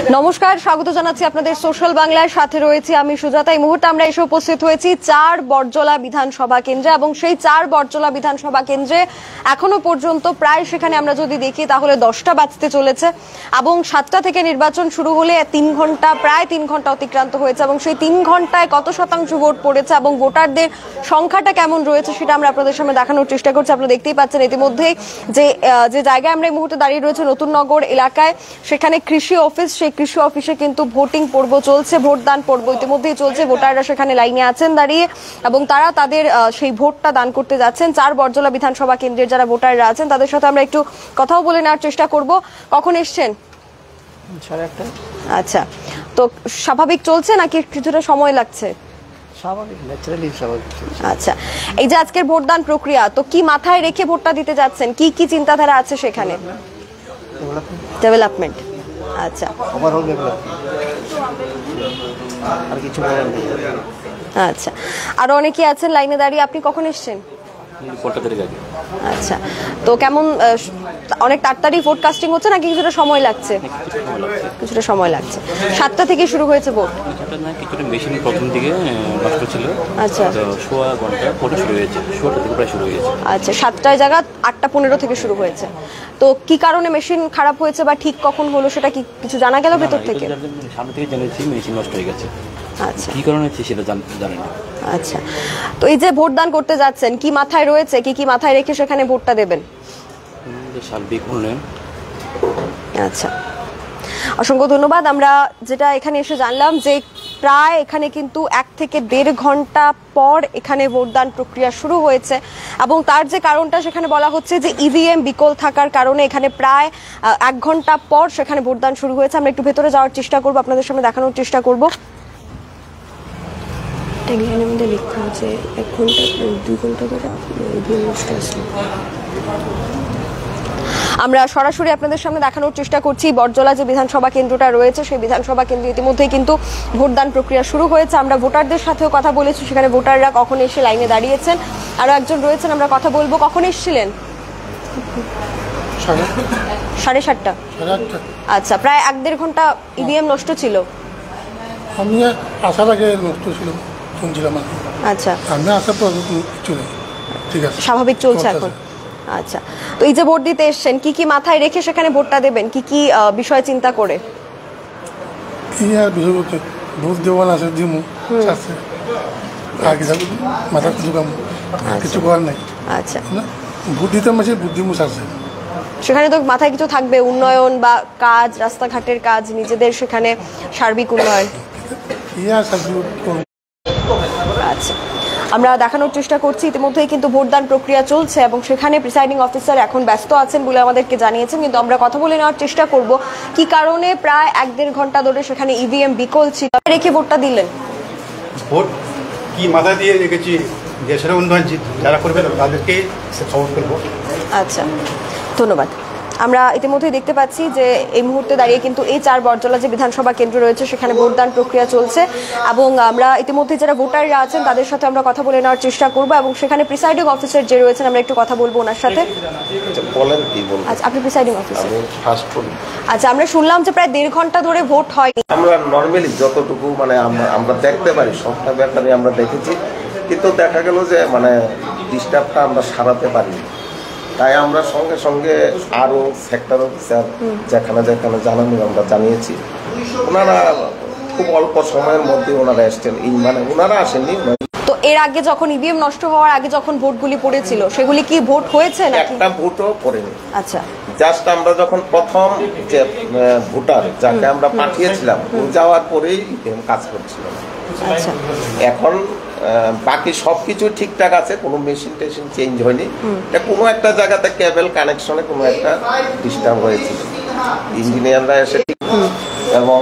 নমস্কার, স্বাগত জানাচ্ছি আপনাদের সোশ্যাল বাংলার সাথে রয়েছে আমি সুজাতা। এই মুহূর্তে আমরা এসে উপস্থিত হয়েছি ৪ বড়জলা বিধানসভা কেন্দ্রে এবং সেই ৪ বড়জলা বিধানসভা কেন্দ্রে এখনো পর্যন্ত প্রায় সেখানে আমরা যদি দেখি তাহলে 10টা বাজতে চলেছে এবং 7টা থেকে নির্বাচন শুরু হলে 3 ঘন্টা প্রায় 3 ঘন্টা অতিক্রান্ত হয়েছে এবং সেই 3 ঘন্টায় কত শতাংশ ভোট পড়েছে এবং ভোটারদের সংখ্যাটা কেমন রয়েছে সেটা আমরা আপনাদের সামনে দেখানোর চেষ্টা করছি। আপনারা দেখতেই পাচ্ছেন ইতিমধ্যেই যে জায়গায় আমরা এই মুহূর্তে দাঁড়িয়ে রয়েছে নতুন নগর এলাকায়, সেখানে কৃষি অফিস, সেই কৃষি অফিসে কিন্তু ভোটিং পর্ব চলছে, ভোটদান পর্ব ইতিমধ্যেই চলছে। ভোটাররা সেখানে লাইনে আছেন দাঁড়িয়ে এবং তারা তাদের সেই ভোটটা দান করতে যাচ্ছেন। ৪ বড়জলা বিধানসভা কেন্দ্রের যারা ভোটাররা আছেন তাদের সাথে আমরা একটু কথাও বলে নেওয়ার চেষ্টা করব। কখন এসছেন? 1:30। আচ্ছা, তো স্বাভাবিক চলছে নাকি কিছুটা সময় লাগছে? স্বাভাবিক, ন্যাচারালি স্বাভাবিক। আচ্ছা, এই যে আজকের ভোটদান প্রক্রিয়া, তো কি মাথায় রেখে ভোটটা দিতে যাচ্ছেন? কি কি চিন্তাধারা আছে সেখানে? ডেভেলপমেন্ট। আচ্ছা, ওভারঅল ডেভেলপমেন্ট, আর কিছু বলার নেই। আচ্ছা, আর অনেকে আছেন লাইনে দাঁড়িয়ে। আপনি কখন এসেছেন? আচ্ছা, তো কেমন অনেক তাড়াতাড়ি ভোট কাস্টিং হচ্ছে নাকি কিছুটা সময় লাগছে? কিছুটা সময় লাগছে। 7টা থেকে শুরু হয়েছে ভোট? কিছুটা মেশিন প্রথম দিকে নষ্ট ছিল। আচ্ছা, সোয়া ঘন্টা পরে শুরু হয়েছে, 6টা থেকে প্রায় শুরু হয়েছে। আচ্ছা, 7টার জায়গা 8:15 থেকে শুরু হয়েছে। তো কি কারণে মেশিন খারাপ হয়েছে বা ঠিক কখন হলো সেটা কি কিছু জানা গেল ভেতর থেকে? সামনে থেকে জেনেছি মেশিন নষ্ট হয়ে গেছে। আচ্ছা, কি কারণে হচ্ছে সেটা জানি না। আচ্ছা, তো এই যে ভোটদান করতে যাচ্ছেন কি মাথায় রয়েছে, কি কি মাথায় রেখে সেখানে ভোটটা দেবেন? সার্বিক উন্নয়ন। আচ্ছা, অসংখ্য ধন্যবাদ। আমরা যেটা এখানে এসে জানলাম যে প্রায় এখানে কিন্তু 1 থেকে 1.5 ঘন্টা পর এখানে ভোটদান প্রক্রিয়া শুরু হয়েছে এবং তার যে কারণটা সেখানে বলা হচ্ছে যে ইভিএম বিকল থাকার কারণে এখানে প্রায় 1 ঘন্টা পর সেখানে ভোটদান শুরু হয়েছে। আমরা একটু ভেতরে যাওয়ার চেষ্টা করব, আপনাদের সামনে দেখানোর চেষ্টা করব। ট্যাগলাইনের মধ্যে লেখা আছে 1 ঘন্টা 2 ঘন্টা ধরে ইভিএম নষ্ট আছে। আমরা সরাসরি আপনাদের সামনে দেখানোর চেষ্টা করছি বড়জলা যে বিধানসভা কেন্দ্রটা রয়েছে সেই বিধানসভা কেন্দ্রে ইতিমধ্যেই কিন্তু ভোটদান প্রক্রিয়া শুরু হয়েছে। আমরা ভোটারদের সাথেও কথা বলেছি, সেখানে ভোটাররা কখন এসে লাইনে দাঁড়িয়েছেন। আরো একজন রয়েছেন, আমরা কথা বলবো। কখন এসেছিলেন? 7:30। আচ্ছা, প্রায় 1-1.5 ঘন্টা ইভিএম নষ্ট ছিল। আমি আসার আগে নষ্ট ছিল শুনছিলাম। আচ্ছা, আমি আসার পর কিছু নেই, ঠিক আছে, স্বাভাবিক চলছে এখন। আচ্ছা, তো এই যে ভোট দিতে এসছেন কি কি মাথায় রেখে সেখানে ভোটটা দেবেন, কি কি বিষয় চিন্তা করে? কি আর বিষয় বলতে ভোট দেওয়ান আছে দিমু আছে আর কিছু মাথা কিছু কাম কিছু করার নেই। আচ্ছা, ভোট দিতে মাসে বুদ্ধিমু আছে, সেখানে তো মাথায় কিছু থাকবে উন্নয়ন বা কাজ, রাস্তাঘাটের কাজ, নিজেদের সেখানে সার্বিক উন্নয়ন। আচ্ছা, আমরা দেখানোর চেষ্টা করছি ইতিমধ্যেই কিন্তু ভোটদান প্রক্রিয়া চলছে এবং সেখানে প্রিসাইডিং অফিসার এখন ব্যস্ত আছেন বলে আমাদেরকে জানিয়েছেন, কিন্তু আমরা কথা বলে নেওয়ার চেষ্টা করব কি কারণে প্রায় 1-1.5 ঘন্টা ধরে সেখানে ইভিএম বিকল ছিল। রেখে ভোটটা দিলেন? ভোট কি মাথা দিয়ে রেখেছি, দেশের উন্নয়ন যারা করবে তাদেরকে সাপোর্ট করবো। আচ্ছা, ধন্যবাদ। আমরা ইতিমধ্যেই দেখতে পাচ্ছি যে এই মুহূর্তে দাঁড়িয়ে কিন্তু এই 4 বড়জলা যে বিধানসভা কেন্দ্র রয়েছে সেখানে ভোটদান প্রক্রিয়া চলছে এবং আমরা ইতিমধ্যে যারা ভোটাররা আছেন তাদের সাথে আমরা কথা বলে নেওয়ার চেষ্টা করব এবং সেখানে প্রিসাইডিং অফিসার যে রয়েছেন আমরা একটু কথা বলবো ওনার সাথে। আচ্ছা, আপনি প্রিসাইডিং অফিসার? আচ্ছা, আমরা শুনলাম যে প্রায় 1.5 ঘন্টা ধরে ভোট হয়নি। আমরা নর্মালি যতটুকু মানে আমরা দেখতে পারি সবটা ব্যাপারে আমরা দেখেছি, কিন্তু দেখা গেল যে মানে ডিস্টার্বটা আমরা সারাতে পারিনি। তাই আমরা সঙ্গে সঙ্গে আরও সেক্টর অফিসার যেখানে যেখানে জানানো আমরা জানিয়েছি, ওনারা খুব অল্প সময়ের মধ্যে ওনারা এসছেন। মানে ওনারা আসেননি। তো এর আগে যখন ইভিএম নষ্ট হওয়ার আগে যখন ভোটগুলি পড়েছিল সেগুলি কি ভোট হয়েছে নাকি? একটা ভোটও পড়েনি। আচ্ছা, জাস্ট আমরা যখন প্রথম যে ভোটার যাকে আমরা পাঠিয়েছিলাম ও যাওয়ার পরেই কাজ করছিল। আচ্ছা, এখন বাকি সবকিছু ঠিকঠাক আছে, কোনো মেশিন টেশিন চেঞ্জ হয়নি। কোনো একটা জায়গাতে কেবল কানেকশনে কোনো একটা ডিস্টার্ব হয়েছিল, ইঞ্জিনিয়াররা এসে এবং